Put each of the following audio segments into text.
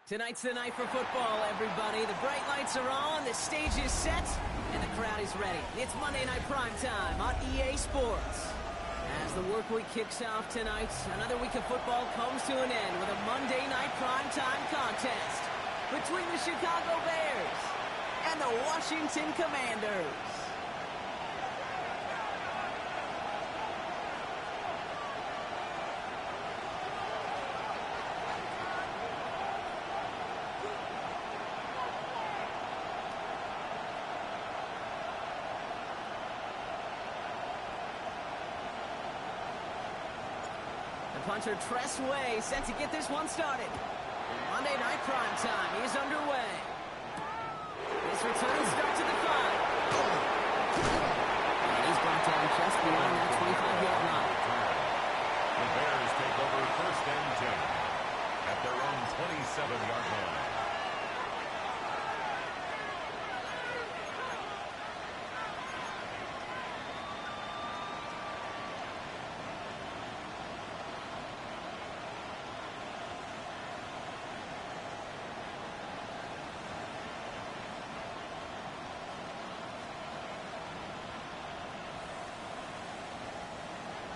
Tonight's the night for football, everybody. The bright lights are on, the stage is set, and the crowd is ready. It's Monday Night Primetime on EA Sports. As the work week kicks off tonight, another week of football comes to an end with a Monday Night Primetime contest between the Chicago Bears and the Washington Commanders. Punter Tress Way set to get this one started. Monday Night Primetime is underway. This return starts at the 5. And he's brought down just beyond that 25-yard line. The Bears take over first and 10 at their own 27-yard line.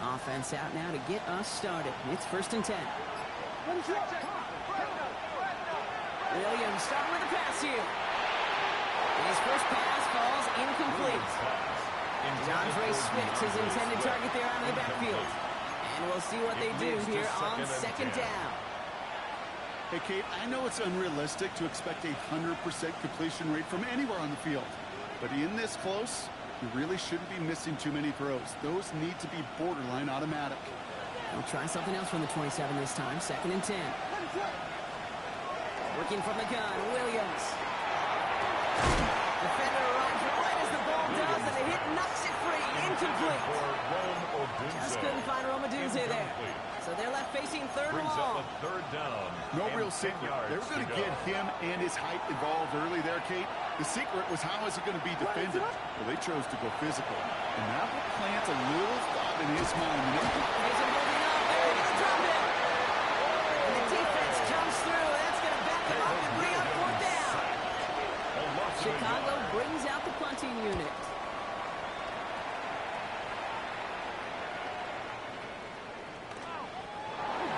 Offense out now to get us started. It's first and 10. Williams starting with a pass here. His first pass falls incomplete. DeAndre Swift, his intended target there out of the backfield. And we'll see what they do here on second down. Hey, Kate, I know it's unrealistic to expect a 100% completion rate from anywhere on the field. But in this close, you really shouldn't be missing too many throws. Those need to be borderline automatic. We'll try something else from the 27 this time. Second and 10. Working from the gun, Williams. Defender arrives right as the ball does, and the hit knocks it free. Incomplete. Just couldn't find Romadunze there. So they're left facing third and long. No real secret. They were going to get him and his height involved early there, Kate. The secret was how is it going to be defended? Well, they chose to go physical. And that will plant a little thought in his mind. He's moving up. They're going to drop it. And the defense comes through. That's going to back him up and bring up fourth down. Chicago brings out the punting unit.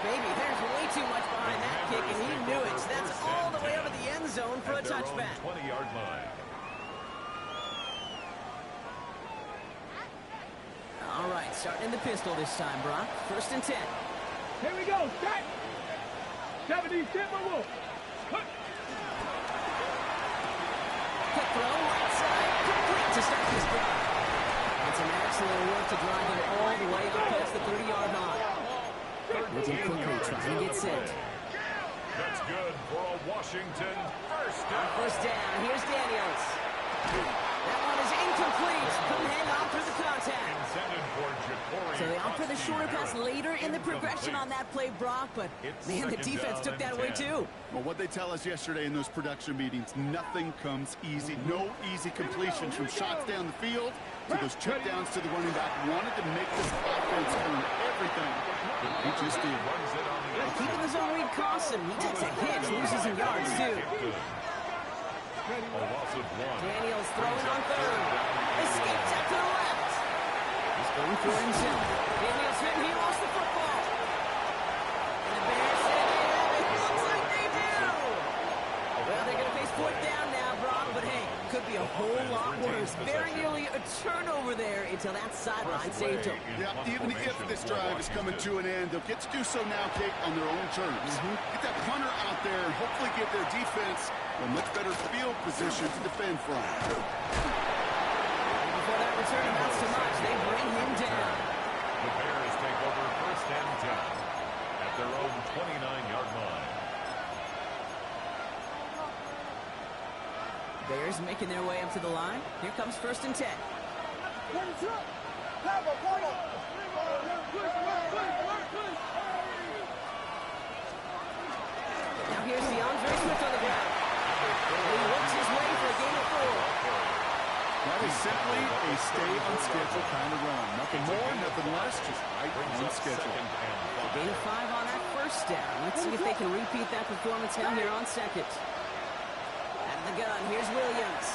Baby, there's way too much behind that kick, and he knew it. So that's all the way over the end zone for a touchback. 20-yard line. All right, starting in the pistol this time, Brock. First and 10. Here we go. Set. 70 Timberwolves. Quick throw, right side, complete to start this drive. And some excellent work to drive him all the way up past the 30-yard line. Looking quickly, trying to get set. That's good for a Washington first down. First down, here's Daniels. That one is incomplete. Couldn't hang on through the contact. So they opt for the shorter pass later in the progression on that play, Brock, but man, the defense took that away too. Well, what they tell us yesterday in those production meetings, nothing comes easy. No easy completions from shots down the field to those check downs to the running back. Wanted to make this offense earn everything. He just did. Keeping the zone read costs him. He takes a hit, loses some yards too. Daniels throwing on third. Escapes out to the left. He's going for himself. Daniels hit and he lost the football. And the Bears say they have it. Looks like they do. Well, they're going to face fourth down now, Brock, but hey, could be a whole lot worse. Very nearly a turnover there until that sideline saved him. Yeah, even if this drive is coming to an end, they'll get to do so now, Kate, on their own terms. Get that punter out there and hopefully give their defense a much better field position to defend from. Before that return amounts to much, they bring him down. The Bears take over first and 10 at their own 29-yard line. Bears making their way up to the line. Here comes first and 10. Now here's DeAndre Swift on the ground. He works his way for a gain of 4. That is simply a stay-on-schedule kind of run. Nothing more, nothing less, just right on schedule. Gain of 5 on that first first down. Let's see if they can repeat that performance now here on second. Out of the gun, here's Williams.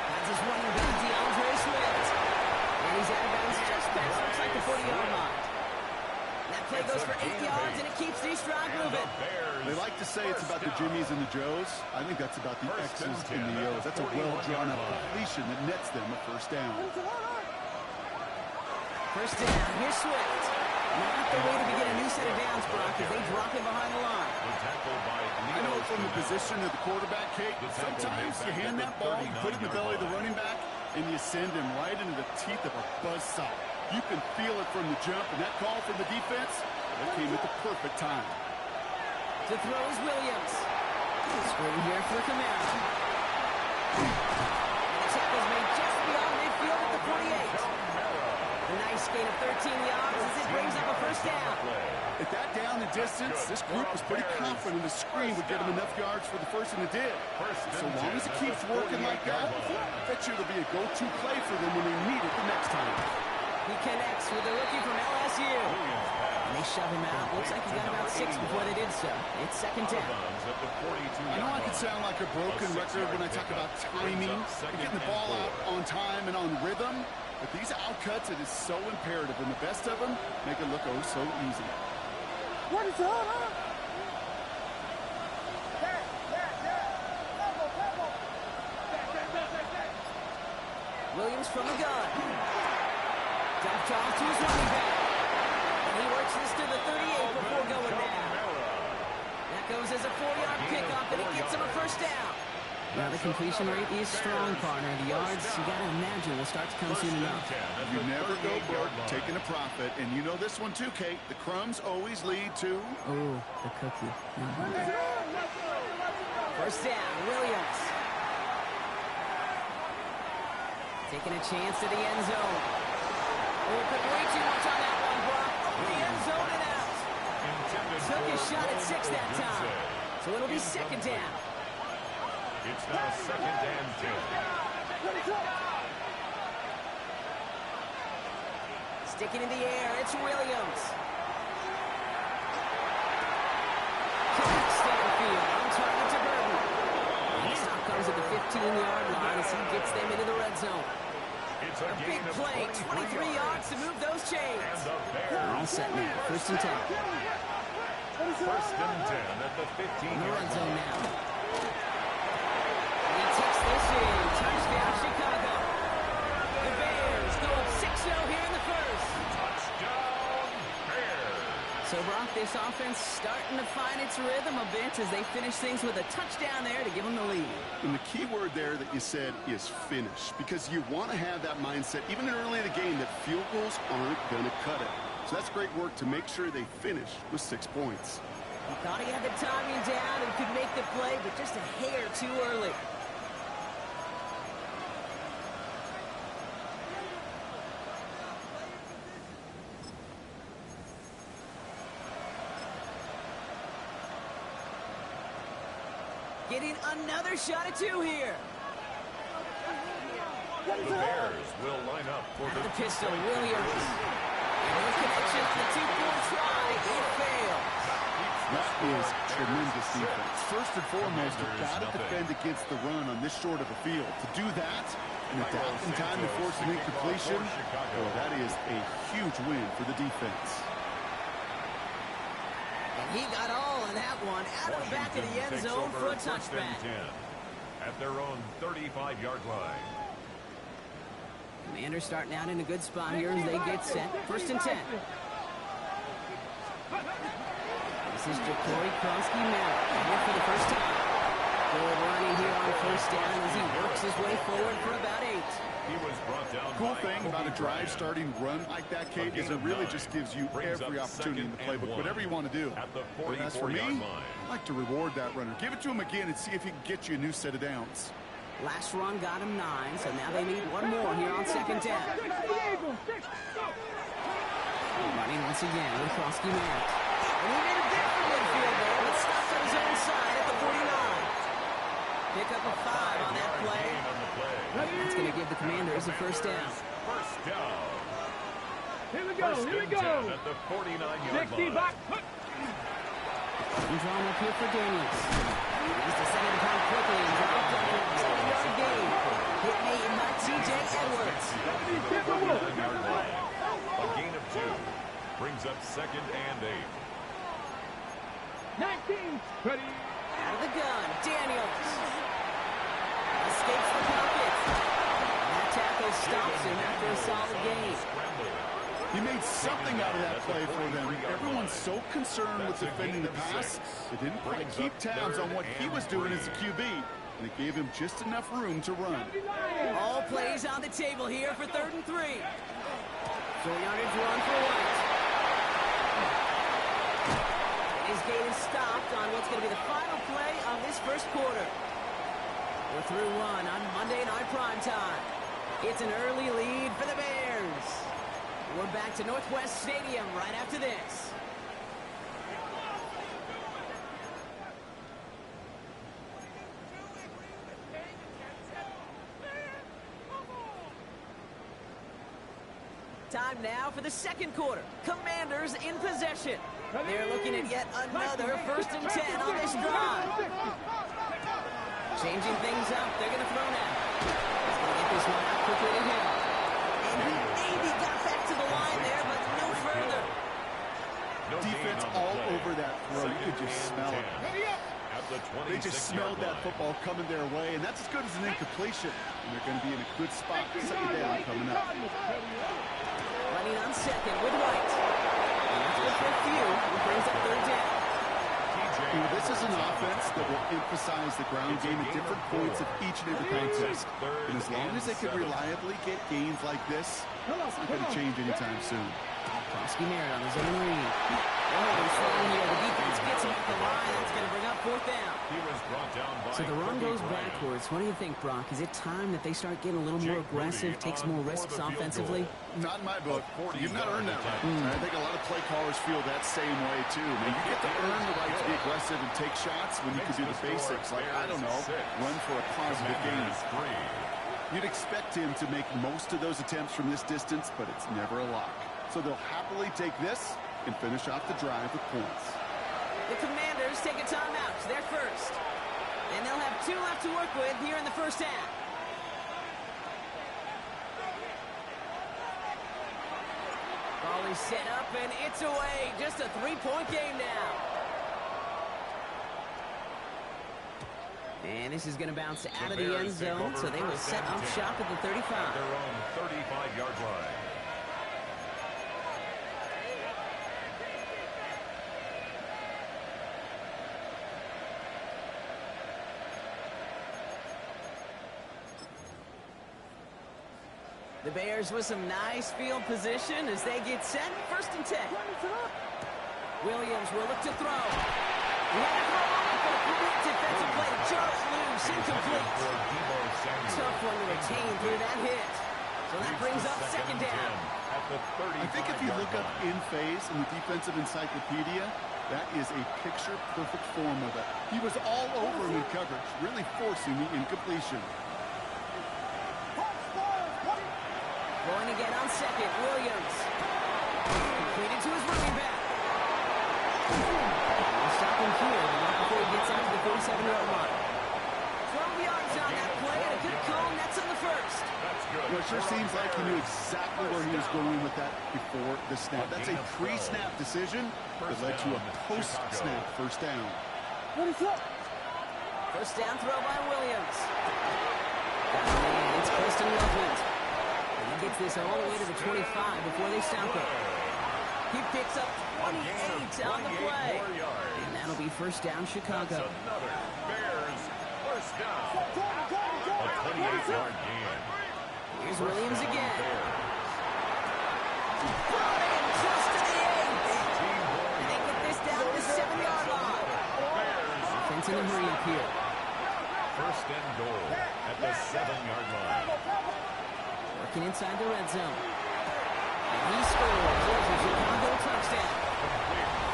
That's his running back, DeAndre Swift. And he's out of bounds just past, looks like the 40-yard line. That play goes for 8 yards, and it keeps these drive moving. They like to say it's about the Jimmies and the Joes. I think that's about the X's and the O's. That's a well-drawn-up completion that nets them a first down. First down, here's Swift. Not the way to begin a new set of downs, Brock, as they drop him behind the line. I know from the position of the quarterback, Kate, sometimes you hand that ball, you put it in the belly of the running back, and you send him right into the teeth of a buzzsaw. You can feel it from the jump, and that call from the defense, that came at the perfect time. To throw is Williams. Screen here for Kamara. The tackle's made just beyond midfield at the 48. A nice gain of 13 yards as it brings up a first down. At that down and distance, this group was pretty confident the screen would get them enough yards for the first, and it did. So long as it keeps working like that, I bet you it'll be a go-to play for them when they need it the next time. He connects with the rookie from LSU. And they shove him out. Looks like he got about 6 before they did so. It's second down. I know I can sound like a broken record when I talk about timing and getting the ball out on time and on rhythm, but these outcuts, it is so imperative, and the best of them make it look oh so easy. What is on, huh? Williams from the gun. Dumped off to his running back. And he works this to the 38 before going down. That goes as a 4-yard pickup, and it gets him a first down. Now the completion rate is strong, partner. The yards, you got to imagine, will start to come soon enough. You never go broke taking a profit, and you know this one too, Kate. The crumbs always lead to... Oh, the cookie. First down, Williams. Taking a chance to the end zone. Oh, put way too much on that one, Brock. The end zone and out. Took his shot at 6 that time. So it'll be second down. It's now second and 10. Sticking in the air, it's Williams. Connects downfield, on target to Burton. And the stop comes at the 15-yard line as he gets them into the red zone. It's A big play, 23 yards to move those chains. All set now, first and 10. First and 10 at the 15-yard In the red zone line. now. He takes this in. Touchdown, Chicago. The Bears go up 6-0 here in the first. Touchdown, Bears. So, Brock, this offense starting to find its rhythm a bit as they finish things with a touchdown there to give them the lead. And the key word there that you said is finish, because you want to have that mindset, even early in the game, that field goals aren't going to cut it. So that's great work to make sure they finish with 6 points. He thought he had the timing down and could make the play, but just a hair too early. Getting another shot at 2 here. The Bears will line up for Out of the the pistol, Williams. And the connection to the 2-point try. It failed. That is tremendous defense. First and foremost, you've got to defend against the run on this short of a field. To do that and adapt in time to force an incompletion, well, that is a huge win for the defense. And he got all in that one out of the back of the end zone for a touchback. At their own 35-yard line. Commanders starting out in a good spot here as they get set. First and 10. This is Jacory Krosky-Merritt here for the first time. Good running here on first down as he works his way forward for about 8. He was brought down. Cool thing about a drive starting run like that, Kate, is it really just gives you every opportunity in the playbook, whatever you want to do. But as for me, I like to reward that runner. Give it to him again and see if he can get you a new set of downs. Last run got him 9, so now they need one more here on second down. Running once again with Krosky-Merritt. And he made a bit from midfield there, but stops on his own side at the 49. Pick up a 5 on that play. That's going to give the Commanders a first down. First down. Here we go, here we go. At the 49-yard 60 line. back. And drawn up here for Daniels. He's to send it down quickly and dropped after a 10-yard gain. Hit made by T.J. Edwards. A gain of 2 brings up 2nd and 8. 19, ready. Out of the gun, Daniels. Escapes the pocket. And that tackle stops him after a solid gain. He made something out of that play for them. Everyone's so concerned with defending the pass, they didn't quite keep tabs on what he was doing as a QB. And it gave him just enough room to run. All plays on the table here for 3rd and 3. Full yardage run for White. His gain is stopped on what's going to be the final play of this first quarter. We're through 1 on Monday Night Primetime. It's an early lead for the Bears. We're back to Northwest Stadium right after this. Time now for the second quarter. Commanders in possession. They're looking at yet another 1st and 10 on this drive. Changing things up. They're going to throw now. He's going to get this one out quickly to him. And he maybe got back to the line there, but no further. Defense all over that throw. You could just smell it. They just smelled that football coming their way, and that's as good as an incompletion. And they're going to be in a good spot. 2nd down coming up. Running on 2nd with White. And that's good for a few. He brings up 3rd down. This is an offense that will emphasize the ground game at different points of each and every contest. And as long as they can reliably get gains like this, it's not going to change anytime soon. Krosky Merritt on his own read. They're strong here. The defense gets him at the line. That's going to bring up 4th down. So the run goes backwards. What do you think, Brock? Is it time that they start getting a little more aggressive, take some more risks offensively? Not in my book. You've not earned that right. I think a lot of play callers feel that same way, too. Man, you get to earn the right to be aggressive and take shots when you can do the basics, like, I don't know, run for a positive gain. You'd expect him to make most of those attempts from this distance, but it's never a lock. So they'll happily take this and finish off the drive with points. The Commanders take a timeout. They're first. And they'll have 2 left to work with here in the first half. Ball is set up, and it's away. Just a 3-point game now. And this is going to bounce out of the end zone, so they will set up shop at the 35. Their own 35-yard line. The Bears with some nice field position as they get set. 1st and 10. Williams will look to throw. He had to throw on it, but a great defensive play. Just loose, incomplete. Tough one to retain through that hit. So that brings up 2nd down. I think if you look up in phase in the defensive encyclopedia, that is a picture-perfect form of it. He was all over him in coverage, really forcing the incompletion. Going again on 2nd, Williams. Completed to his running back. We'll stop him here, but not before he gets out to the 47-yard line. 12 yards on that play, and a good call, and that's on the 1st. Well, it sure seems like he knew exactly where he was going with that before the snap. That's a pre-snap decision that led to a post-snap 1st down. First down throw by Williams. And it's Preston Loveland. He gets this all the way to the 25 before they stop him. He picks up 28 on the play. And that'll be 1st down, Chicago. That's another Bears 1st down. A 28-yard gain. Here's Williams again. Brought in close to the 8. And they get this down to the 7-yard line. Offense in a hurry up here. 1st and goal at the 7-yard line. Working inside the red zone. And he scores. There's a Chicago touchdown.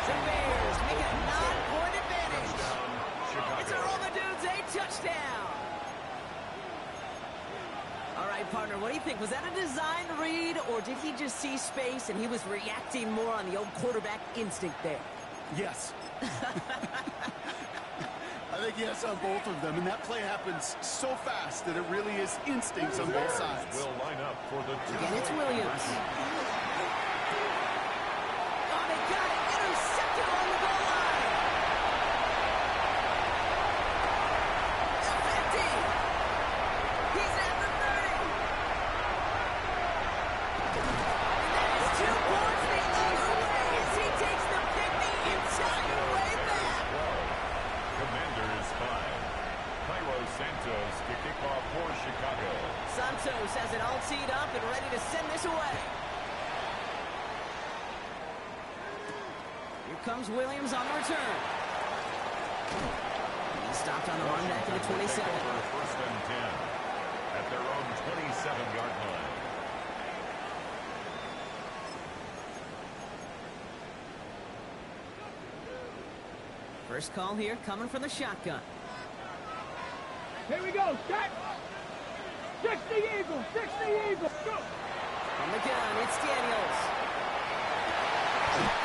The Bears make a 9-point advantage. It's a roll the dudes, a touchdown. All right, partner, what do you think? Was that a design read, or did he just see space and he was reacting more on the old quarterback instinct there? Yes, I think yes on both of them, and that play happens so fast that it really is instincts on both sides. Will line up for the Again, it's Williams. Oh, they got it. Intercepted on the goal line. Effective. He's at the 30. And that is 2 points the other way as he takes the pick the entire way back. Commanders 5. Cairo Santos to kick off for Chicago. Santos has it all teed up and ready to send this away. Here comes Williams on the return. He stopped on the run back to the 27. First and 10 at their own 27-yard line. First call here coming from the shotgun. Here we go. Set. 60 Eagles. 60 Eagles. Go. From the gun, it's Daniels.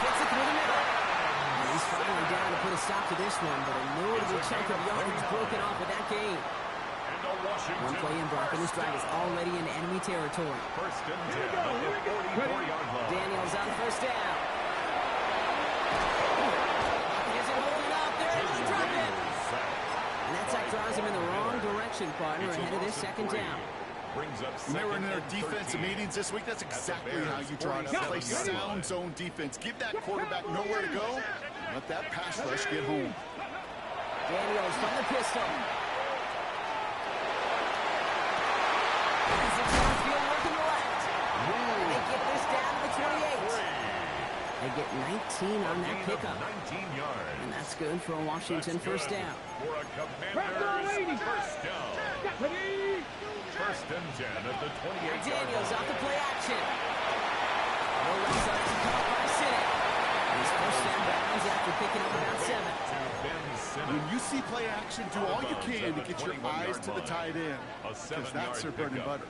Gets it through the middle. And he's finally down to put a stop to this one, but a notable chunk of yardage broken off with that game. One play in, Brock, and this drive is already in enemy territory. First and 10 at the 44-yard line. Daniels on first down. Isn't holding up. They're able to drop it. And that sack draws him in the wrong direction, partner, ahead of this second down. Remember in our defensive meetings this week, that's exactly how you draw it up. Play sound zone defense. Give that quarterback nowhere to go. Let that pass rush get home. Daniels from the pistol. As the downfield working left. They get this down to the 28. They get 19 on that pickup. 19 yards. And that's good for a Washington first down. For a Commanders first down. First and 10 at the 28. Daniels off the play action. No runs on it, caught by Sinnott. He's first down bounds after picking up about 7. When you see play action, do all you can to get your eyes to the tight end, because that's their bread and butter.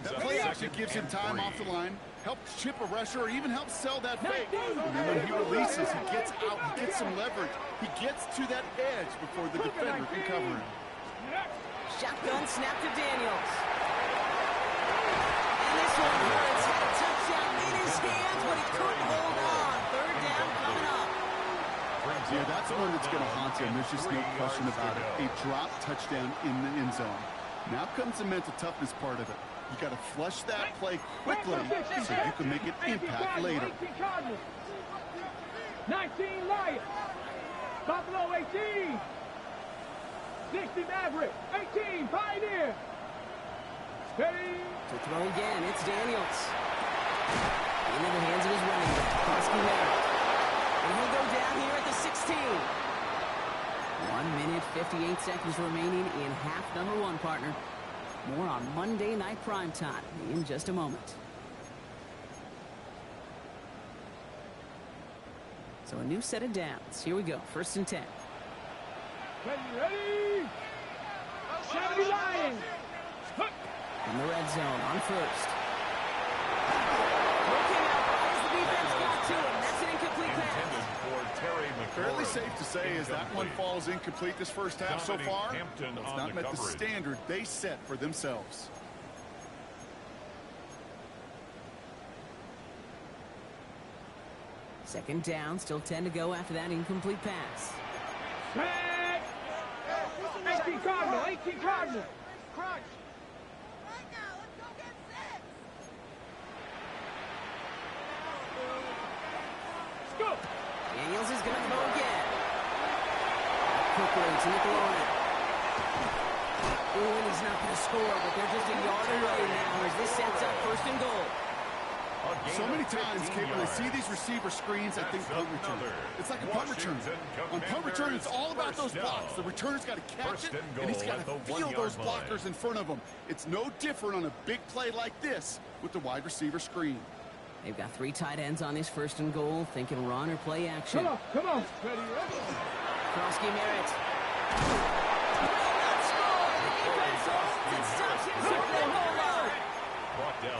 That play action gives him time off the line, helps chip a rusher, or even helps sell that fake. And then when he releases, he gets out, he gets some leverage. He gets to that edge before the defender can cover him. Shotgun snap to Daniels. And this one hurts. Had a touchdown in his hands, but he couldn't hold on. Third down coming up. Yeah, that's one that's going to haunt him. There's just no question about it. A drop touchdown in the end zone. Now comes the mental toughness part of it. You got to flush that play quickly so you can make an impact later. 19 Lions. Buffalo 18. 60 Maverick. 18 Pioneer. Steady. To throw again, it's Daniels. Into the hands of his running back, Krosky Merritt. And he'll go down here at the 16. 1 minute, 58 seconds remaining in half number 1, partner. More on Monday Night Primetime in just a moment. So a new set of downs. Here we go, first and 10. Ready? 70 Lions. In the red zone on first. Looking out right as the defense got to him. That's an incomplete pass. Fairly safe to say as that one falls incomplete this first half so far. It's not met the standard they set for themselves. Second down, still 10 to go after that incomplete pass. 18 Cardinal, 18 Cardinal. Crunch. Scoop. Daniels is going to throw again. Quickly to Nickelodeon. And he's not going to score, but they're just a yard away now as this sets up first and goal. So many times, Kate, when I see these receiver screens, I think punt return. It's like a punt return. On punt return, it's all about those blocks. The returner's got to catch it, and he's got to feel those blockers in front of him. It's no different on a big play like this with the wide receiver screen. They've got 3 tight ends on this first and goal, thinking run or play action. Come on, come on. Ready, ready. Krosky Merritt. Will not score. The defense holds and stops him from the goal line.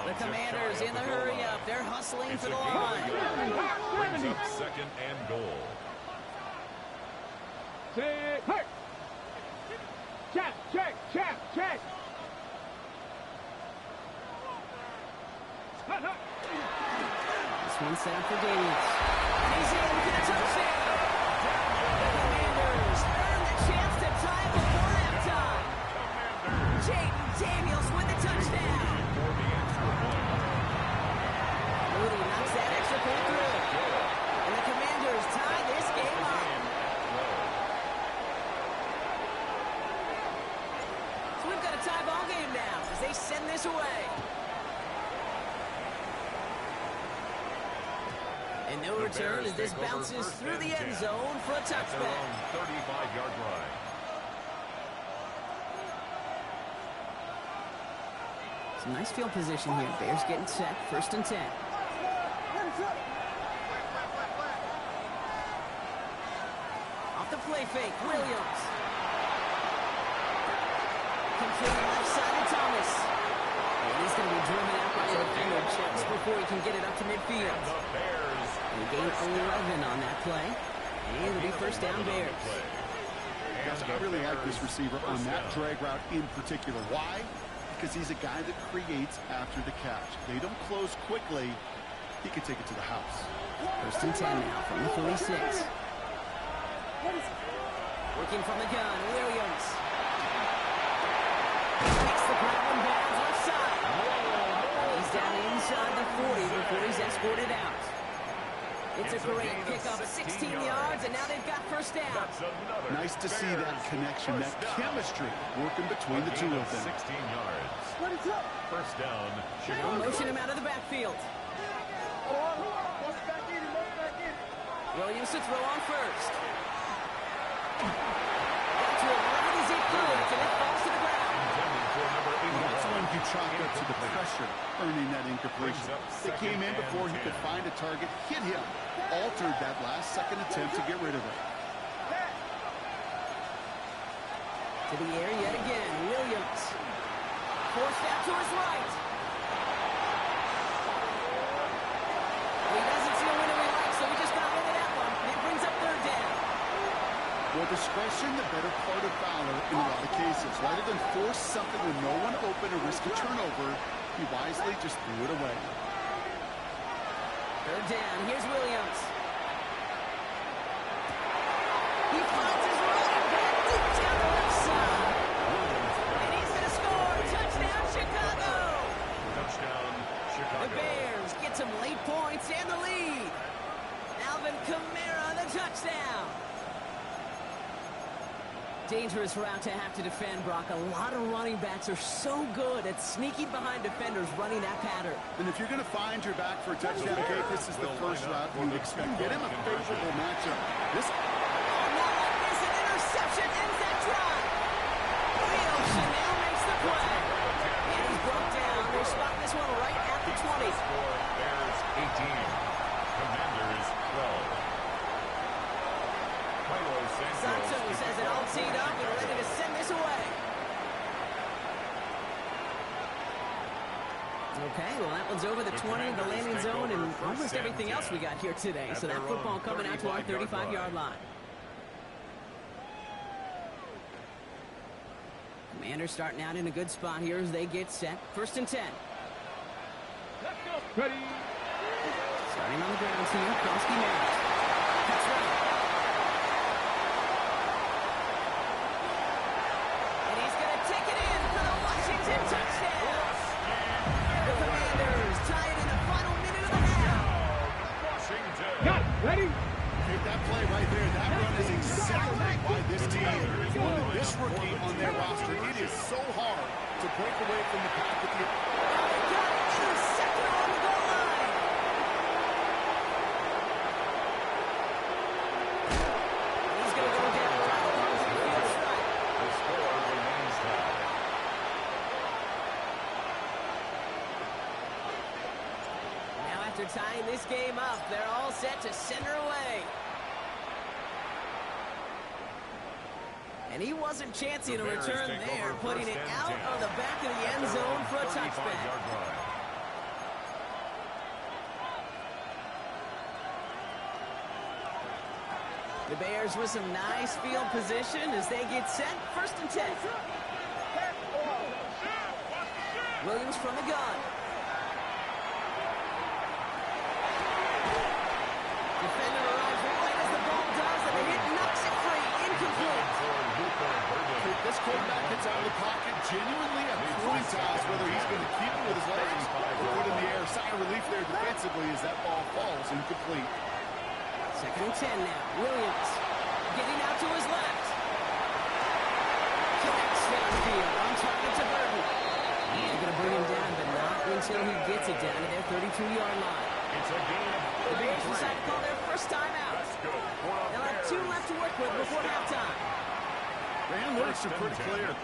The Commanders in the hurry-up. They're hustling for the line. Brings up second and goal. Hey! Check, check, check, check! This one's set up for Daniels. And he's in for the touchdown. The Commanders earn the chance to tie before halftime. Jaden Daniels with the touchdown. Moody knocks that extra point through. And the Commanders tie this game up. So we've got a tie ball game now as they send this away. And no return as this bounces through the end zone for a touchback. 35-yard line. Some nice field position here. Bears getting set. 1st and 10. Off the play fake. Williams. Complete left side to Thomas. And he's going to be driven out by a defender just before he can get it up to midfield. And he gained 11 on that play. And it'll be 1st down Bears. Guys, I really like this receiver on that drag route in particular. Why? Because he's a guy that creates after the catch. They don't close quickly. He can take it to the house. 1st and 10 now from the 46. Working from the gun, Williams. Makes the grab and bounds left side. He's down inside the 40 before he's escorted out. It's a great pickup, 16 yards, and now they've got 1st down. Nice to see that connection, that chemistry working between the two of them. 16 yards. 1st down. They'll motion him out of the backfield. Williams to throw on 1st. Got to a run as he threw it, and it falls to the ground. That's when he chalked up to the pressure, earning that incompletion. They came in before he could find a target, hit him, altered that last-second attempt to get rid of it. To the air yet again, Williams. Forced out to his right. He doesn't see a winner he likes, so he just got rid of that one. It brings up 3rd down. Well, discretion, the better part of valor in a lot of cases. Rather than force something with no one open or risk a turnover, he wisely just threw it away. 3rd down. Here's Williams. He finds his running back deep down the left side. And he's going to score. Touchdown, Chicago. Touchdown, Chicago. The Bears get some late points and the lead. Alvin Kamara, the touchdown. Dangerous route to have to defend, Brock. A lot of running backs are so good at sneaking behind defenders running that pattern. And if you're going to find your back for a touchdown, Kate, this is the first route you would expect. Get him a favorable matchup. This Not like this, an interception ends that drive. Leo Chanel makes the play. And he's broke down. They'll spot this one right at the 20. Score, Bears 18. Commanders 12. Santos has it all teed up and ready to send this away. Okay, well, that one's over the 20, the landing zone, and almost everything else we got here today. So that football coming out to our 35-yard line. Commanders starting out in a good spot here as they get set. 1st and 10. Let's go. Ready. Starting on the ground team, Kronsky Merritt. That's right. And he's going to take it in for the Washington touchdown. The Commanders tie it in the final minute of the half. Washington. Got it. Ready. Take that play right there. That run is exactly why this team wanted this rookie on their roster. It is so hard to break away from the pack with the... They got it to the second on the goal line. He's going to go down right along the field stripe. The score remains tied. Now after tying this game up, they're all set to send her away. And he wasn't chancing a return there, putting it out of the back of the end zone for a touchback. The Bears with some nice field position as they get set. 1st and 10. Williams from the gun. Defender arrives right as the ball does, and the hit knocks it free. Incomplete. This quarterback gets out of the pocket genuinely at point toss, whether he's going to keep it with his legs or put it in the air. Sign of relief there defensively as that ball falls incomplete. 2nd and 10 now. Williams getting out to his left. Connects downfield. On target to Burton. They're going to bring him down, but not until he gets it down to their 32-yard line. It's a gain of The Bears decide to call their first timeout. They'll have 2 left to work with before halftime. The analytics are pretty clear.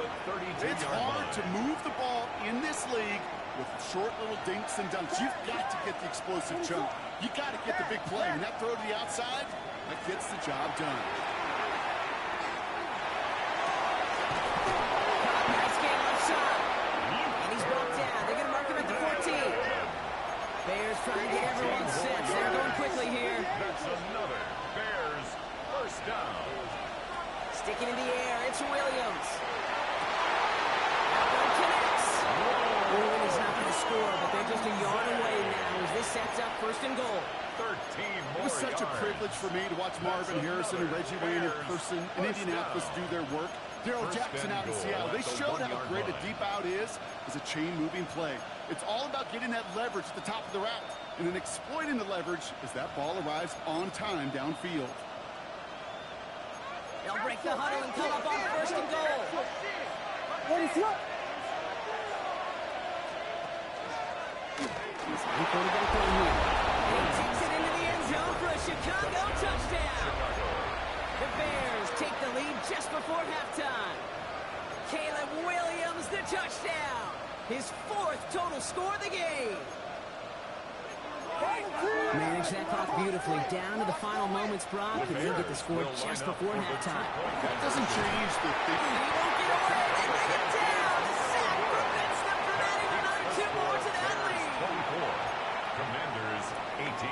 It's hard to move the ball in this league with short little dinks and dunks. You've got to get the explosive chunk. You got to get the big play. And that throw to the outside, that gets the job done. Nice game left side. And he's brought down. They're going to mark him at the 14. Bears trying to get everyone set. They're going quickly here. That's another Bears first down. Sticking in the air, it's Williams. That one connects. Oh, he's not going to score, but they're just a yard away now as this sets up 1st and goal. 13 It more was such a yards. privilege for me to watch Marvin Harrison and Reggie Wayne in person in Indianapolis do their work. Daryl Jackson out in Seattle. They showed how great a deep out is as a chain-moving play. It's all about getting that leverage at the top of the route and then exploiting the leverage as that ball arrives on time downfield. They'll break the huddle and come up on 1st and goal. He's on quarterback run here. He takes it into the end zone for a Chicago touchdown. The Bears take the lead just before halftime. Caleb Williams, the touchdown. His 4th total score of the game. Manage that clock beautifully down to the final moments, Brock, and they get the score just before halftime. That doesn't change the He won't get away. They bring it down. Sack prevents them from adding another 2 more to that lead. 24. Commanders 18.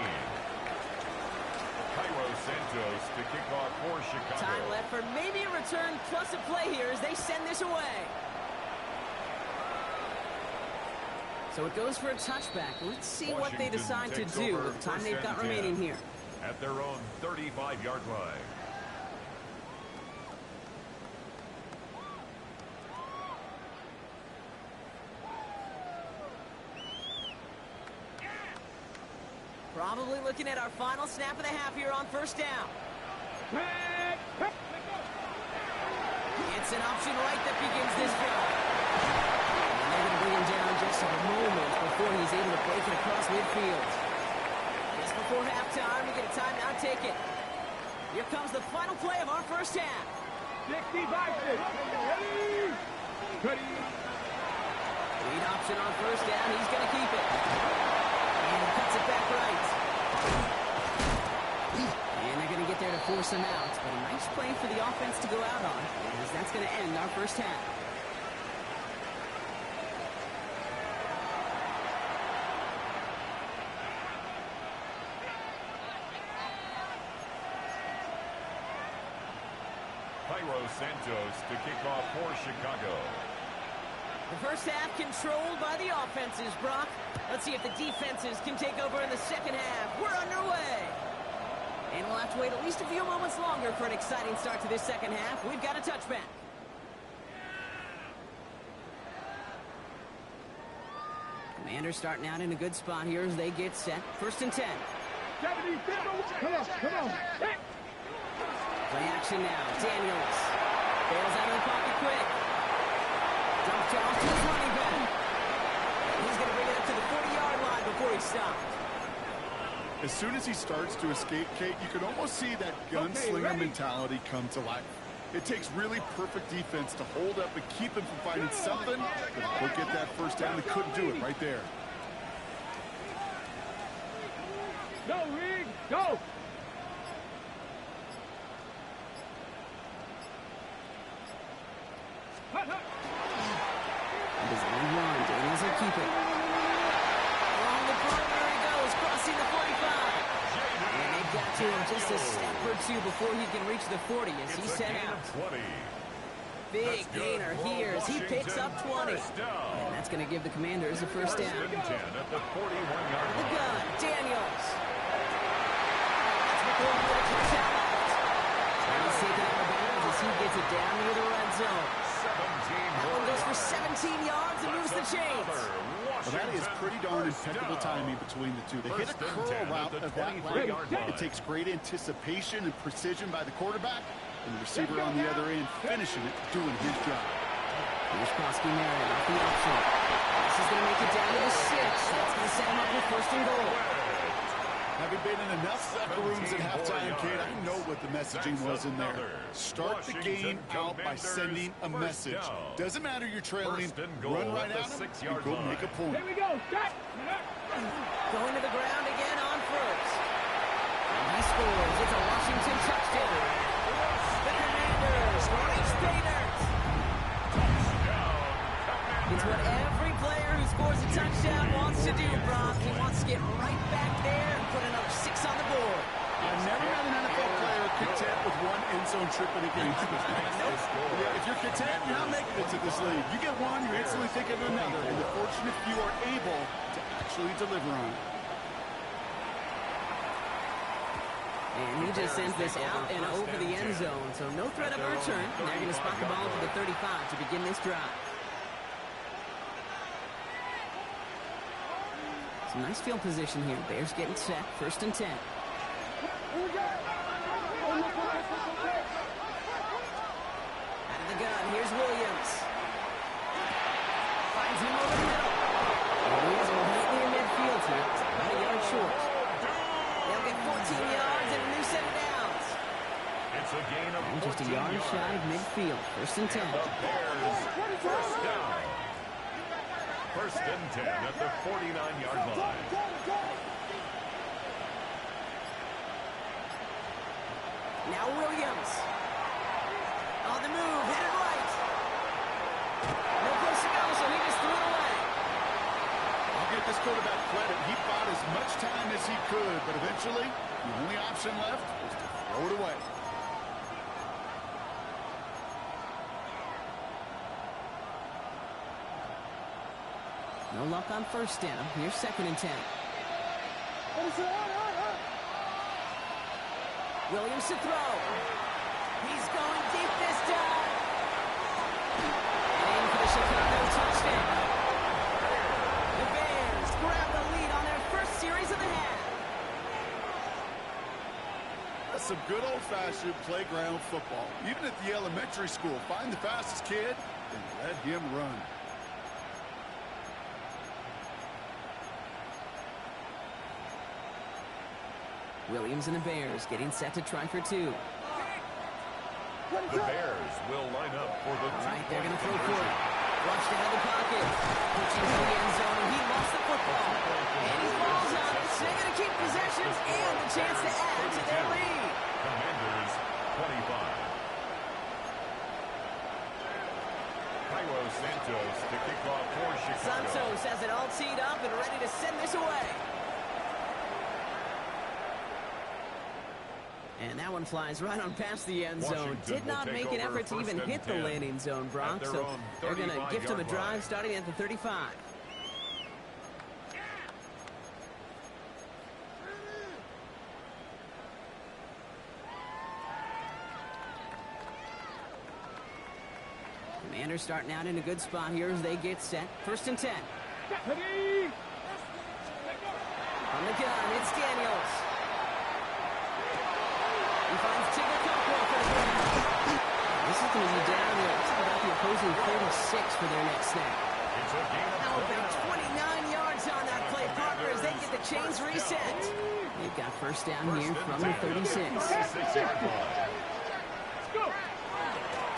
Cairo Santos to kick off for Chicago. Time left for maybe a return plus a play here as they send this away. So it goes for a touchback. Let's see what they decide to do with the time they've got remaining here. At their own 35-yard line. Probably looking at our final snap of the half here on 1st down. It's an option right that begins this drive. And they're going to bring him down just a moment before he's able to break it across midfield. Just before halftime, we get a timeout ticket. Here comes the final play of our 1st half. 65. Ready. Lead option on 1st down. He's going to keep it. And cuts it back right. And they're going to get there to force him out. But a nice play for the offense to go out on, as that's going to end our 1st half. Cairo Santos to kick off for Chicago. The 1st half controlled by the offenses, Brock. Let's see if the defenses can take over in the 2nd half. We're underway. And we'll have to wait at least a few moments longer for an exciting start to this 2nd half. We've got a touchback. Commanders starting out in a good spot here as they get set. 1st and 10. 70. Come on. Play action now. Daniels bails out of the pocket quick. Dumps it off to his running back. He's going to bring it up to the 40-yard line before he stops. As soon as he starts to escape, Kate, you can almost see that gunslinger mentality come to life. It takes really perfect defense to hold up and keep him from finding something. But he'll get that 1st down. They couldn't do it right there. Go, Reed. Go. Design run. Daniels will keep it. Along the perimeter he goes, crossing the 45. And they've got to him just a step or two before he can reach the 40 as he set out. 20. Big gainer here as he picks up 20. And that's going to give the Commanders a first down. 10 at the 41-yard The line. gun, Daniels. That's before the touchdown left. And he's taken out of bounds as he gets it down near the red zone. 17 That one goes for 17 yards and moves the chains. Well, that is pretty darn impeccable timing between the two. They hit a curl route of that line. It takes great anticipation and precision by the quarterback, and the receiver on the other end finishing it, doing his job. Here's Krosky-Merritt off the option. This is going to make it down to the 6. That's going to set him up with first and goal. Having been in enough locker rooms at halftime, Kate, I know what the messaging was in there. Start the game out by sending a message. Doesn't matter you're trailing, run right at him and go make a point. Here we go. Start. Going to the ground again on first. And he scores. It's a Washington touchdown. The Commanders reach Painters. It's what every player who scores a touchdown wants to do, Brock. He wants to get right back there and put another 6 on the board. I've never had an NFL player content with one end zone trip in a game. Yeah, if you're content, you're not making it to this league. You get one, you instantly think of another, and the fortunate few are able to actually deliver on it. And he just sends this out and over the end zone, so no threat of a return. They're going to spot the ball to the 35 to begin this drive. Some nice field position here. Bears getting set. First and 10. Out of the gun. Here's Williams. Finds him over the middle. Williams will hit near midfield here. It's about a yard short. They'll get 14 yards and a new set of downs. It's a gain of And just a yard shy of midfield. First and 10. The Bears first down. First and 10 at the 49-yard line. Now Williams. On the move, headed right. No place to go, so he just threw it away. I'll give this quarterback credit. He bought as much time as he could, but eventually, the only option left was to throw it away. No luck on first down. Here's second and 10. Williams to throw. He's going deep this time. And for the Chicago touchdown. The Bears grab the lead on their first series of the half. That's some good old-fashioned playground football. Even at the elementary school, find the fastest kid and let him run. Williams and the Bears getting set to try for 2. The Bears will line up for the All right, they're going to throw for it. Rushed out of the pocket. Pitching to the end zone, and he lost the football. And he falls on it. So they're going to keep possessions and the chance to add to their lead. Commanders 25. Cairo Santos to kick off for Chicago. Santos has it all teed up and ready to send this away. And that one flies right on past the end zone. Washington Did not will take make an over effort to even first and hit the 10 landing zone, Brock. at their So own they're going to gift him a 35-yard drive line. starting at the 35. Commanders starting out in a good spot here as they get set. First and 10. Ready? On the gun, it's Daniels. He finds Chigakopo for the grab. This is going to be down to about the opposing 36 for their next snap. It's a gain of Now about 29 yards on that play, Parker, as they get the chains reset. They've got first down here from the 36. 36-yard line. Go.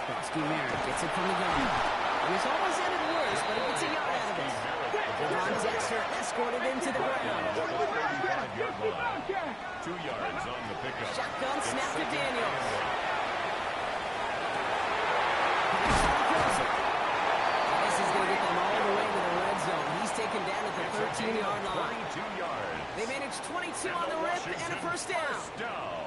Krosky-Merritt gets it from the gun. It was almost ended worse, but he gets a yard out of it. Ron Dexter escorted into the ground. 35-yard line. 2 yards on the pickup. Shotgun snap to Daniels. This is going to get them all the way to the red zone. He's taken down at the 13-yard line. 22 yards. They managed 22 on the rip and a first down.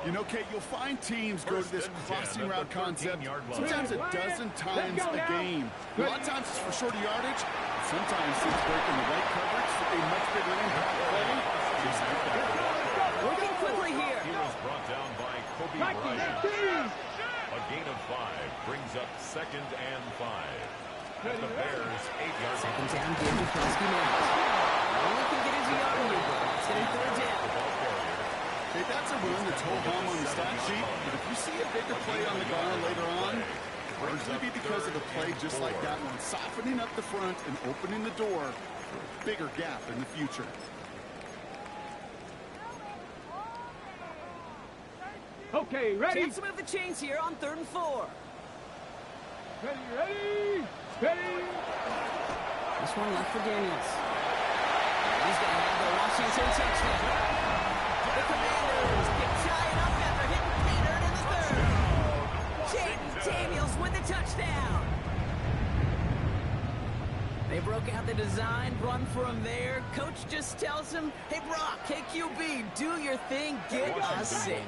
You know, Kate, you'll find teams go to this crossing route concept sometimes a dozen times a game. A lot of times it's for shorter yardage. Sometimes it's breaking the right coverage for a much bigger impact play. Just like that. Working quickly here. He was brought down by Kobe Bryant. A gain of 5 brings up 2nd and 5. At the Bears' 8-yard line. Second down, Biff26rebooty1 now. Only can get his yard here. It's going to be 3rd down. Okay, that's a run that's hold home on the stat sheet, but if you see a bigger play on the ground later on, largely be because of a play just like that one, softening up the front and opening the door for a bigger gap in the future. Okay, ready? Chance to move the chains here on 3rd and 4. Ready, ready, ready. This one left for Daniels. He's going to have the Washington touchdown. The Commanders get tied up after hitting Peter in the 3rd. Jaden Daniels with the touchdown. They broke out the design run for him there. Coach just tells him, hey, Brock, hey, QB, do your thing, get a 6.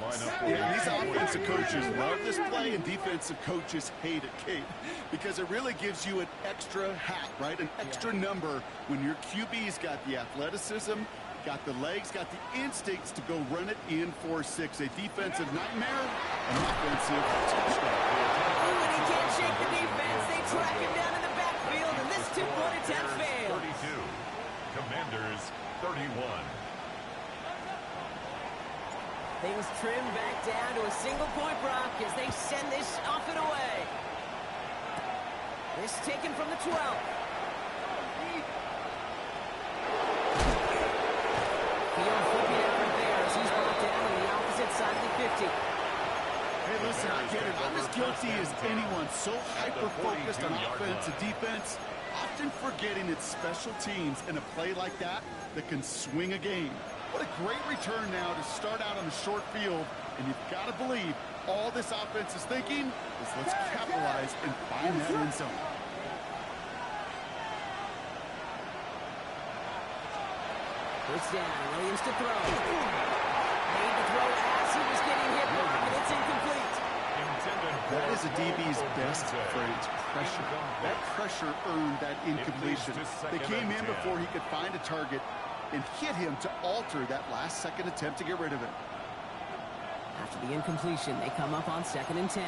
Yeah, these offensive coaches love this play, and defensive coaches hate it, Kate, because it really gives you an extra hat, right? An extra number when your QB's got the athleticism, got the legs, got the instincts to go run it in for 6. A defensive nightmare, an offensive touchdown. Oh, and he can't shake the defense. They track him down in the backfield, and this 2-point attempt fails. 32. Commanders 31. Things trim back down to a single-point Brock as they send this off and away. This taken from the 12. Field flipping effort there as he's brought down on the opposite side of the 50. Hey, listen, I get it. I'm as guilty as anyone. So hyper-focused on offense and defense, often forgetting it's special teams in a play like that that can swing a game. What a great return now to start out on the short field, and you've got to believe all this offense is thinking is let's capitalize and find that end zone. First down, Williams to throw. Made the throw as he was getting hit, and it's incomplete. That is a DB's best phrase, pressure. That pressure earned that incompletion. They came in before he could find a target and hit him to alter that last-second attempt to get rid of it. After the incompletion, they come up on 2nd and 10.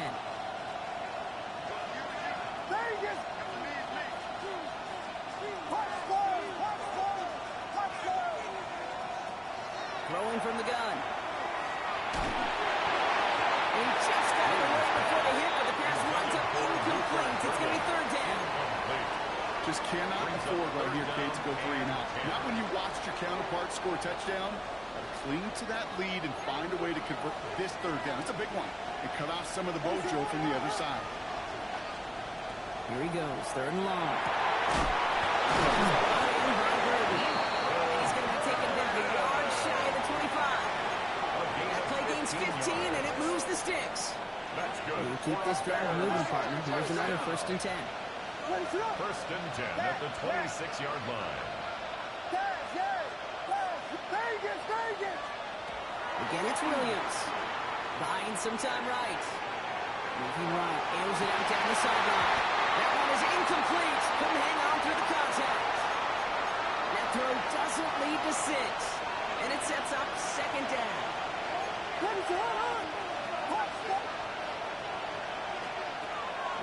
Throwing from the gun. He just got it away before the hit, but the pass runs up incomplete. It's going to be 3rd down. Just cannot afford right here, Kate, to go 3 and out. Not when you watched your counterpart score a touchdown. Got to cling to that lead and find a way to convert this 3rd down. It's a big one. And cut off some of the mojo from the other side. Here he goes, 3rd and long. He's going to be taken down a yard shy of the 25. That play gains 15, and it moves the sticks. That's good. You keep this drive moving, partner. Here's another 1st and 10. 1st and 10 at the 26-yard line. Again, it's Williams. Buying some time right. Moving right, airs it out down the sideline. That one is incomplete. Couldn't hang on through the contact. That throw doesn't lead to 6. And it sets up 2nd down.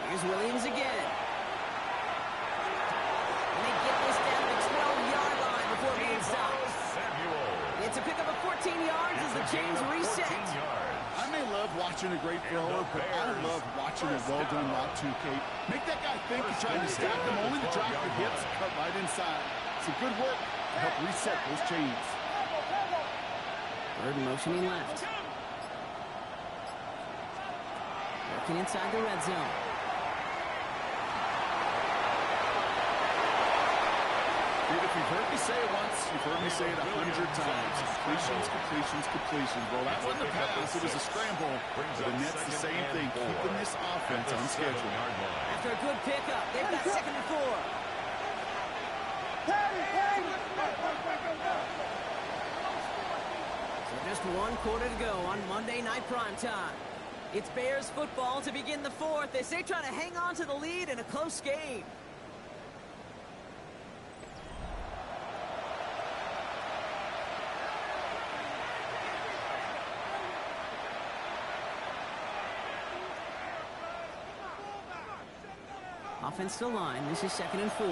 Here's Williams again. And they get this down to the 12-yard line before being stopped. It's a pickup of 14 yards as the chains reset. I may love watching a great thrower, but I love watching a well-done route too, Kate. Make that guy think you're trying to stack them only to drop the hips, cut right inside. Some good work to help reset those chains. Bird motioning left. Working inside the red zone. Dude, if you've heard me say it once, you've heard me say it 100 times. Completions, completions, completions. Well, that wasn't a pass. It was a scramble. But the Nets the same thing, keeping this offense on schedule. After a good pickup, they've got 2nd and 4. So just one quarter to go on Monday Night Primetime. It's Bears football to begin the fourth as they try to hang on to the lead in a close game. Offensive line, this is 2nd and 4.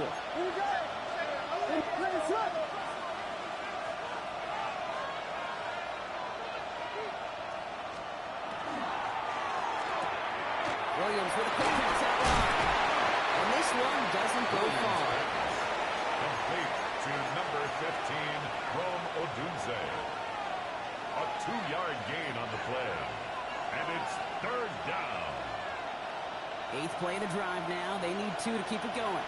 Williams with a quick pass out wide. And this one doesn't go far. Complete to number 15, Rome Odunze. A 2-yard gain on the play. And it's 3rd down. 8th play of the drive now. They need 2 to keep it going.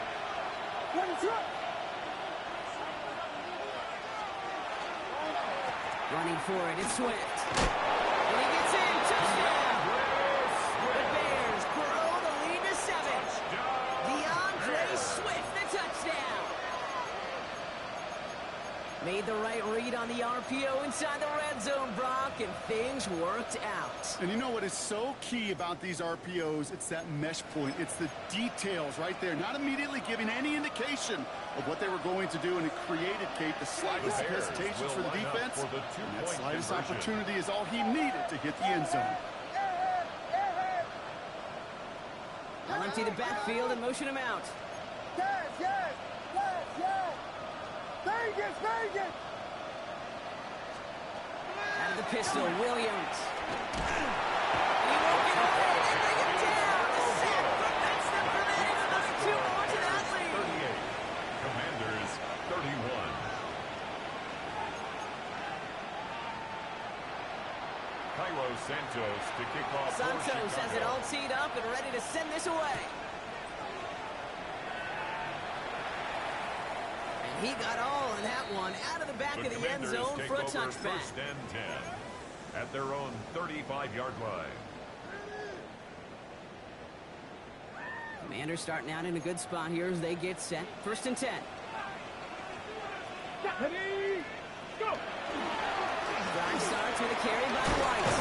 Running for it, it's Swift. And he gets in, touchdown! The Bears grow the lead to 7. DeAndre Swift, the touchdown! Made the right read on the RPO inside the red zone, Brock, and things worked out. And you know what is so key about these RPOs? It's that mesh point. It's the details right there. Not immediately giving any indication of what they were going to do, and it created, Kate, the slightest hesitations for the defense. And that slightest opportunity is all he needed to hit the end zone. I'll empty the backfield and motion him out. Vegas! Out of the pistol, Williams. He won't get away. They bring him down. The sack prevents them from adding another 2 more to that lead. 38. Commanders 31. Cairo Santos to kick off. Santos has it all teed up and ready to send this away. And he got all in that one out of the back of the end zone for a touchback. 1st and 10 at their own 35-yard line. Commanders starting out in a good spot here as they get set. 1st and 10. Ready, go! Drive starts with a carry by White.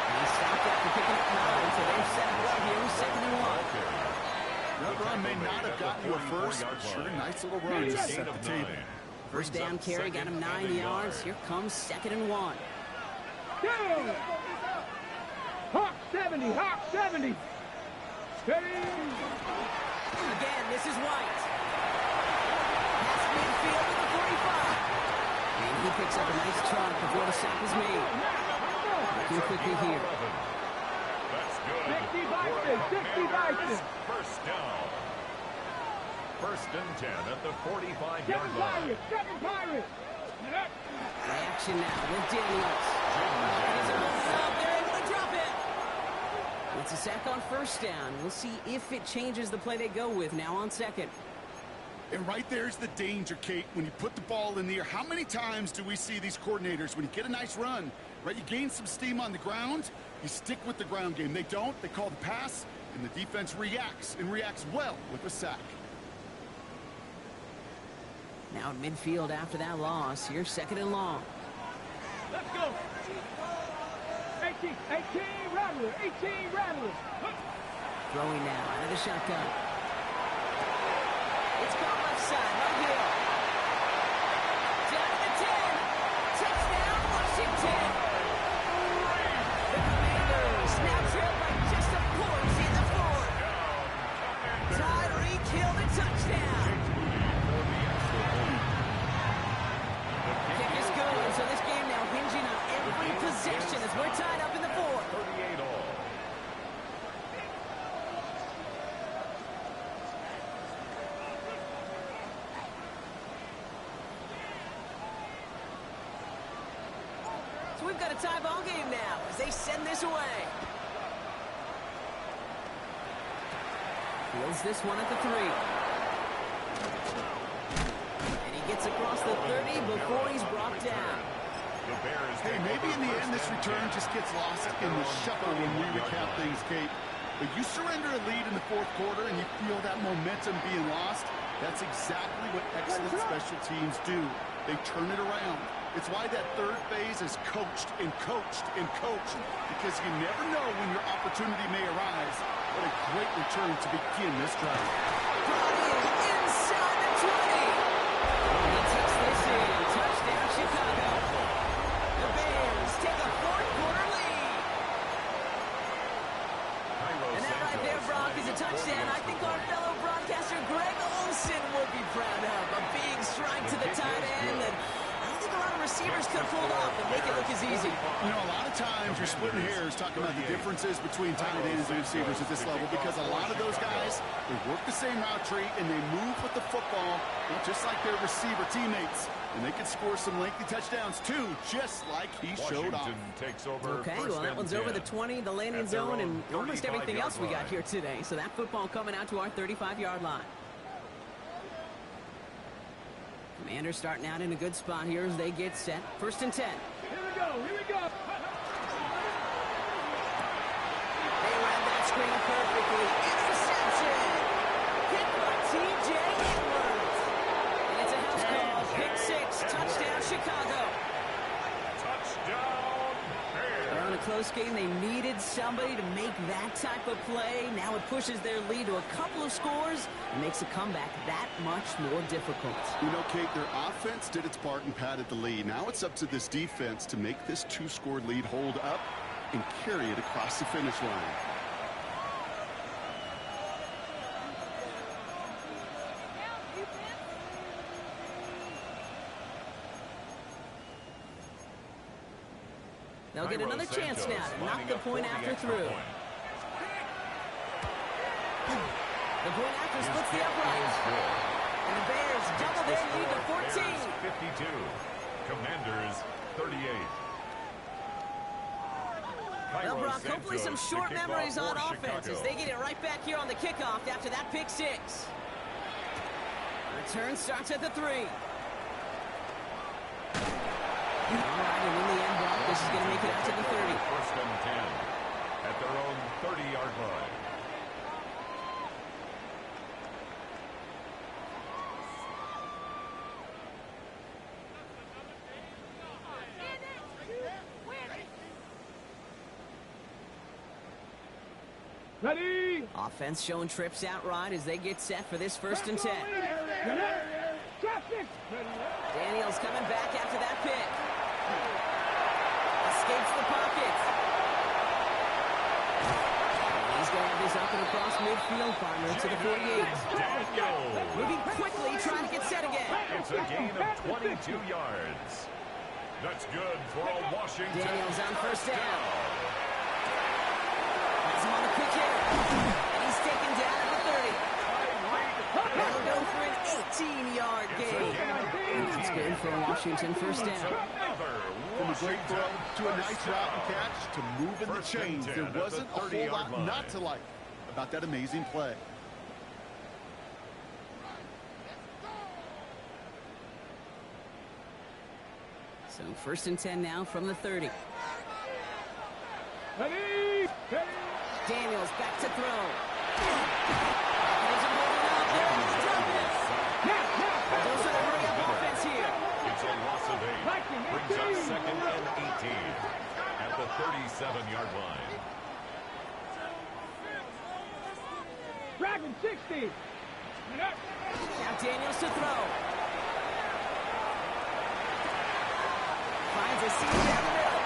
And he stopped after picking up 9, so they're set up right here, 2nd and 1. That run may not have gotten you a first, but sure, nice little run to set the table. First down carry got him 9 yards. Here comes 2nd and 1. Go! Hawk 70, Hawk 70. Steady. Again, this is White. Pass midfield at the 45. And he picks up a nice chunk before the sack is made. Looking quickly here. That's good. 60 First down. 1st and 10 at the 45-yard line. Second Pirates. Reaction now with Daniels. They're able to drop it. It's a sack on 1st down. We'll see if it changes the play they go with now on 2nd. And right there's the danger, Kate. When you put the ball in the air, how many times do we see these coordinators, when you get a nice run, right, you gain some steam on the ground, you stick with the ground game. They don't. They call the pass, and the defense reacts, and reacts well with a sack. Now at midfield after that loss. Here's 2nd and long. Let's go. 18 Rattler. Throwing now out of the shotgun. It's caught left side, right here. Down to the 10. Touchdown, Washington. The Commanders now trail by just a point in the 4th. Tyreek Hill, the touchdown. Kick is good, so this game now hinging on every possession as we're tied up in the 4th. 38 all. So we've got a tie ball game now as they send this away. Fields this one at the 3. And he gets across the 30 before he's brought down. Hey, maybe in the end this return just gets lost in the shuffle when we recap things, Kate. But you surrender a lead in the 4th quarter and you feel that momentum being lost. That's exactly what excellent special teams do. They turn it around. It's why that third phase is coached and coached and coached, because you never know when your opportunity may arise. What a great return to begin this drive. Inside the 20. He takes this in. Touchdown, Chicago. The Bears take a fourth-quarter lead. And that right there, Brock, is a touchdown I think our fellow broadcaster Greg Olsen would be proud of. A big strike to the tight end that I don't think a lot of receivers could have pulled off and make it look as easy. You know, a lot of times you're splitting hairs talking about the differences between tight ends and receivers at this level, because a lot of those guys, they work the same route tree and they move with the football just like their receiver teammates. And they can score some lengthy touchdowns too, just like he showed off. Takes over. Okay, well, that one's over the 20, the landing zone, and almost everything else we got here today. So that football coming out to our 35-yard line. Commanders starting out in a good spot here as they get set. 1st and 10. Here we go, here we go. They ran that screen perfectly. Interception! Hit by T.J. Edwards. And it's a house call. Pick 6. Touchdown, Chicago. Touchdown, Bears. Well, in a close game, they needed somebody to make that type of play. Now it pushes their lead to a couple of scores and makes a comeback that much more difficult. You know, Kate, their offense did its part and padded the lead. Now it's up to this defense to make this 2-score lead hold up and carry it across the finish line. They'll get another chance now to knock the point after through. The point after splits the uprights. And the Bears double their lead to 14. 52. Commanders 38. Well, Brock, hopefully some short memories on offense as they get it right back here on the kickoff after that pick 6. Return starts at the 3. All right, and in the end, Brock, this is going to make it out to the 30. 1st and 10 at their own 30-yard line. Ready? Offense showing trips out right as they get set for this 1st and 10. Traffic. Daniels coming back after that pick. Escapes the pocket. And he's going to have this up and across midfield, partner to the 48. Daniels. Moving quickly, trying to get set again. It's a gain of 22 yards. That's good for a Washington. Daniels on 1st down. Has him on the quick hit. And he's taken down at the 30. That'll go for an 18-yard gain. That's good for a Washington 1st down. From a great throw to a nice route and catch to moving the chains. There wasn't a whole lot not to like about that amazing play. So 1st and 10 now from the 30. Ready? Daniels back to throw. Those are the hurry-up offense here. It's a loss of 8. Brings up 2nd and 18 at the 37-yard line. Dragon 60. Now Daniels to throw. Finds a seam down the middle.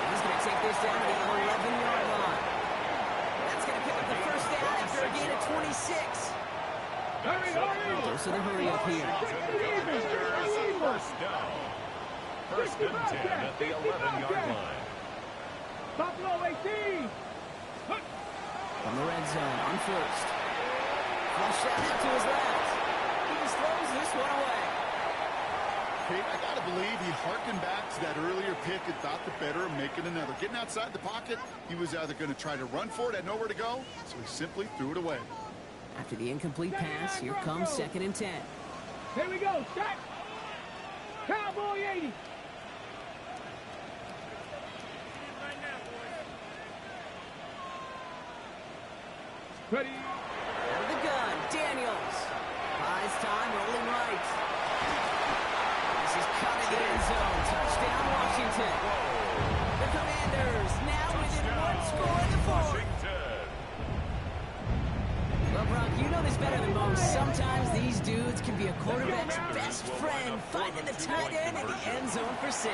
He's going to take this down to the 11-yard line. That's going to pick up the 1st down after a gain of 26. Those are the hurry up here. 1st down. 1st and 10 at the 11-yard line. Buffalo 18. From the red zone on 1st. Flush that out to his left. He just throws this one away. Kate, I got to believe he harkened back to that earlier pick and thought the better of making another. Getting outside the pocket, he was either going to try to run for it, had nowhere to go, so he simply threw it away. After the incomplete pass, here comes 2nd and 10. Here we go. Set. Cowboy 80. Ready. Out of the gun, Daniels. Buys time, rolling right. This is cut in the end zone. these dudes can be a quarterback's best friend, finding the tight end in the end zone for 6. And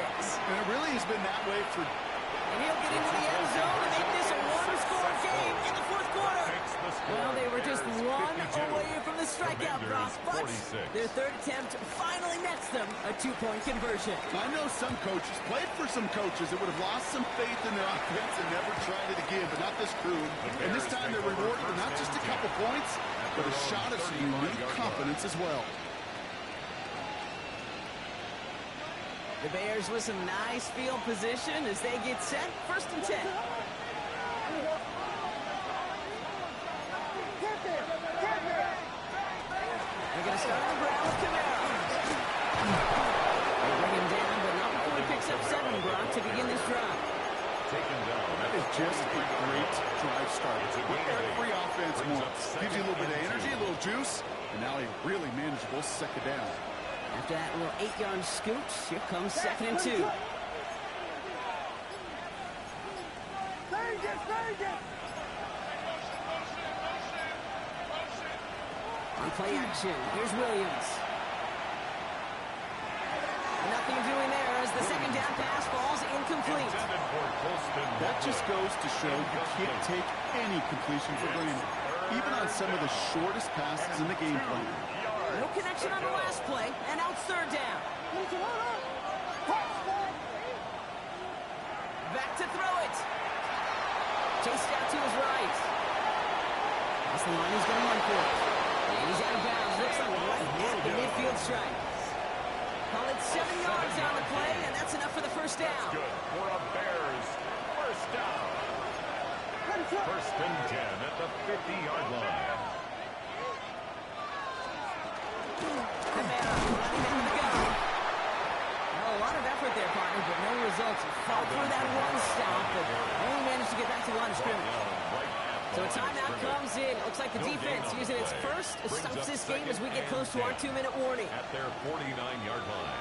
it really has been that way for... And he'll get into the end zone to make this a one-score game in the fourth quarter. Well, they were just one away from the strikeout, Brock, but their third attempt finally nets them a 2-point conversion. I know some coaches, played for some coaches that would have lost some faith in their offense and never tried it again, but not this crew. And this time they're rewarded with not just a couple points, but a shot of some unique confidence as well. The Bears with some nice field position as they get set. 1st and 10. They're going to start on the ground with Camaro. They bring him down, but not before he picks up 7, Brock, to begin this drive. Taken down. That is just a great drive start. What every offense wants. Gives you a little bit of energy, a little juice, and now a really manageable 2nd down. After that little 8-yard scoot, here comes 2nd and 2. On play action, here's Williams. Nothing doing there as the 2nd down pass falls incomplete. That just goes to show you can't take any completion for granted, even on some of the shortest passes in the game plan. No connection on the last play, and out 3rd down. Back to throw it. Chased out to his right. That's the line he's going to run for it. And he's out of bounds. Looks like right at the midfield stripe. Call it 7 yards on the play, and that's enough for the 1st down. That's good for a Bears 1st down. 1st and 10 at the 50-yard line. Well, a lot of effort there, partner, but no results. Fought through that one stop, but only managed to get back to the line of scrimmage. So a timeout comes in. Looks like the defense using its first stops this game as we get close to our 2-minute warning. At their 49-yard line.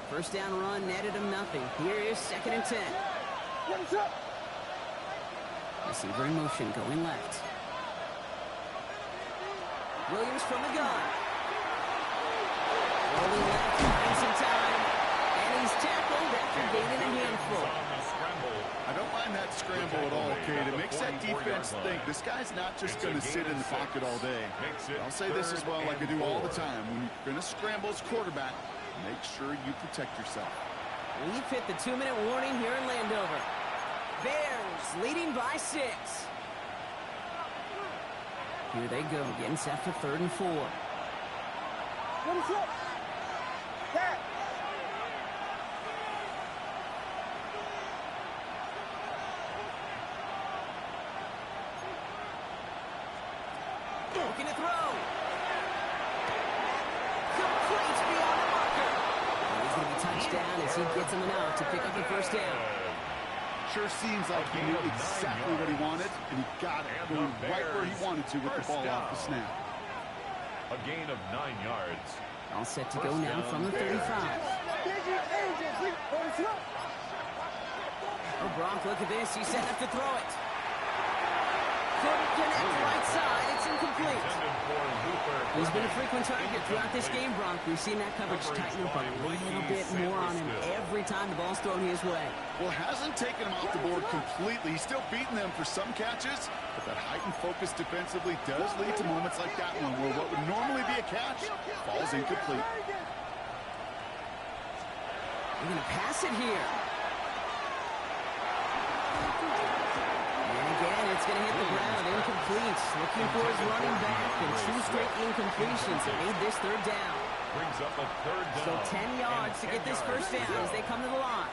First down run netted him nothing. Here is 2nd and 10. Receiver in motion going left. Williams from the gun. Rolling left, finds some time. And he's tackled after gaining a handful. I don't mind that scramble at all, Kate. It makes that defense think this guy's not just going to sit in the pocket all day. I'll say this as well like I do all the time. When you're going to scramble as quarterback, make sure you protect yourself. We've hit the 2-minute warning here in Landover. Bears leading by 6. Here they go, getting set for 3rd and 4. Looking to throw. Complete beyond the marker. And he's going to be touched down as he gets him enough to pick up the 1st down. Sure seems like he knew exactly what he wanted, and he got it going right where he wanted to with the ball off the snap. A gain of 9 yards. All set to go now from the 35. Oh, Brock, look at this. He's set up to throw it. Couldn't connect right side. It's incomplete. He's been a frequent target throughout this game, Brock. We've seen that coverage tighten up a little bit more on him every time the ball's thrown his way. Well, hasn't taken him off the board completely. He's still beating them for some catches, but that heightened focus defensively does lead to moments like that one where what would normally be a catch falls incomplete. They're going to pass it here. And again, it's going to hit the ground. Incomplete. Looking for his running back, and 2 straight incompletions that made this 3rd down. Brings up a 3rd down. So 10 yards to get this 1st down as they come to the line.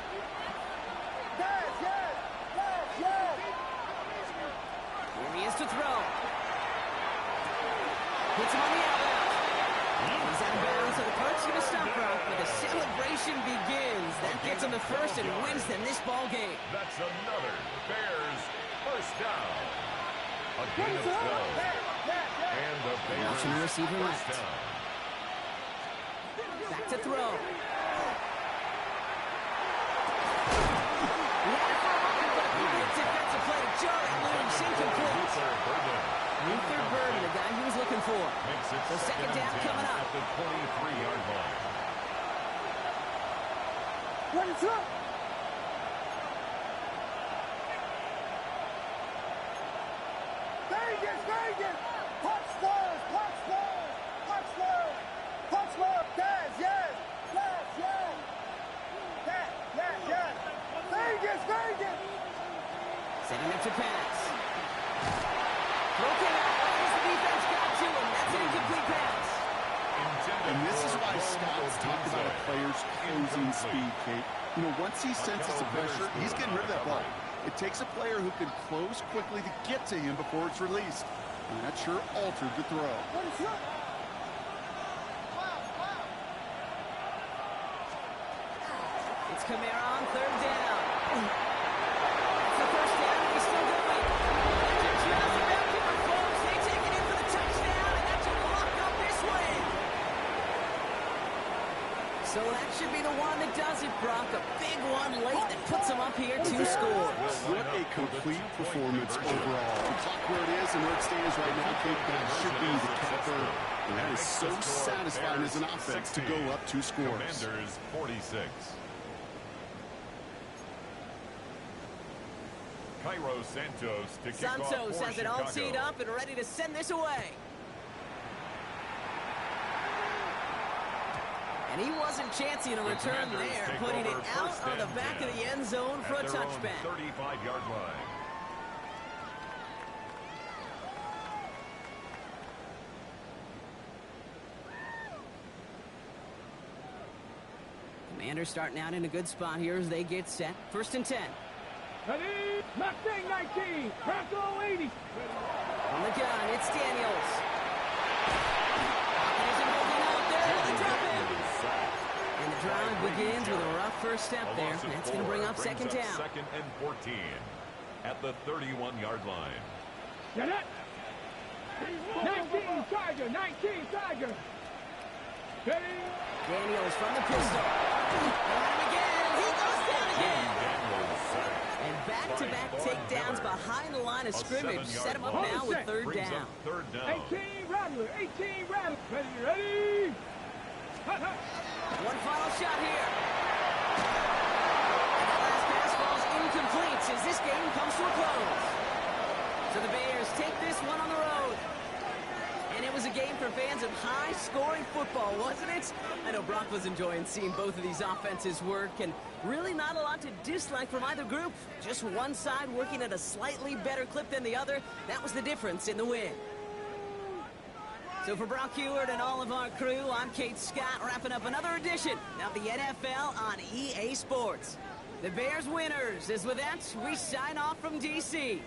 Here he is to throw. Hits him on the outlet. He's out of bounds, so the clock's going to stop, Brock, but the celebration begins. That gets him the 1st and wins them this ball game. That's another Bears 1st down. A gain of 12. And the Bears Watching the receiver 1st left. down. Back to throw. New third bird, the guy he was looking for. Makes it So second down coming up. at the 23-yard line. What is up? Vegas, Vegas! Punch first, punch first, punch first, punch first. Yes, yes, yes, yes. Yes, yes, yes. Vegas, Vegas! Setting up to pass. Broken out as the defense got to him. That's an incomplete pass. And this is why scouts talk about a player's closing speed, Kate. You know, once he senses the pressure, he's getting rid of that ball. It takes a player who can close quickly to get to him before it's released. And that sure altered the throw. What is up? It's Kamara on third down. It's the first down, and he's still going. They're just about here, folks. They take it in for the touchdown, and that should lock up this win. So that should be the one that does it, Brock. A big one late that puts them up here 2 scores. What a complete performance overall. The clock where it is and where it stands right now, Kate, that should be the capper. And that is so satisfying as an offense to go up 2 scores. Commanders 46. Cairo Santos to kick off Santos for has it all Chicago. teed up and ready to send this away. And he wasn't chancing a return there, putting it out on the back of the end zone for a touchback. 35-yard line. Commanders starting out in a good spot here as they get set. 1st and 10. Ready? Mustang 19, Bronco 80. On the gun, it's Daniels. Pocket isn't holding out there. They drop him. And the drive begins with a rough first step there. That's going to bring up second down. 2nd and 14 at the 31-yard line. Get it? 19 Tiger, 19 Tiger. Ready? Daniels from the pistol. And again, he goes down again. And back-to-back takedowns behind the line of scrimmage. Set him up now with third down. 18 Rattler, 18 Rattler. Ready? One final shot here. And that last pass falls incomplete as this game comes to a close. So the Bears take this one on the road. And it was a game for fans of high-scoring football, wasn't it? I know Brock was enjoying seeing both of these offenses work, and really not a lot to dislike from either group. Just one side working at a slightly better clip than the other. That was the difference in the win. So for Brock Heward and all of our crew, I'm Kate Scott, wrapping up another edition of the NFL on EA Sports. The Bears winners, as with that, we sign off from D.C.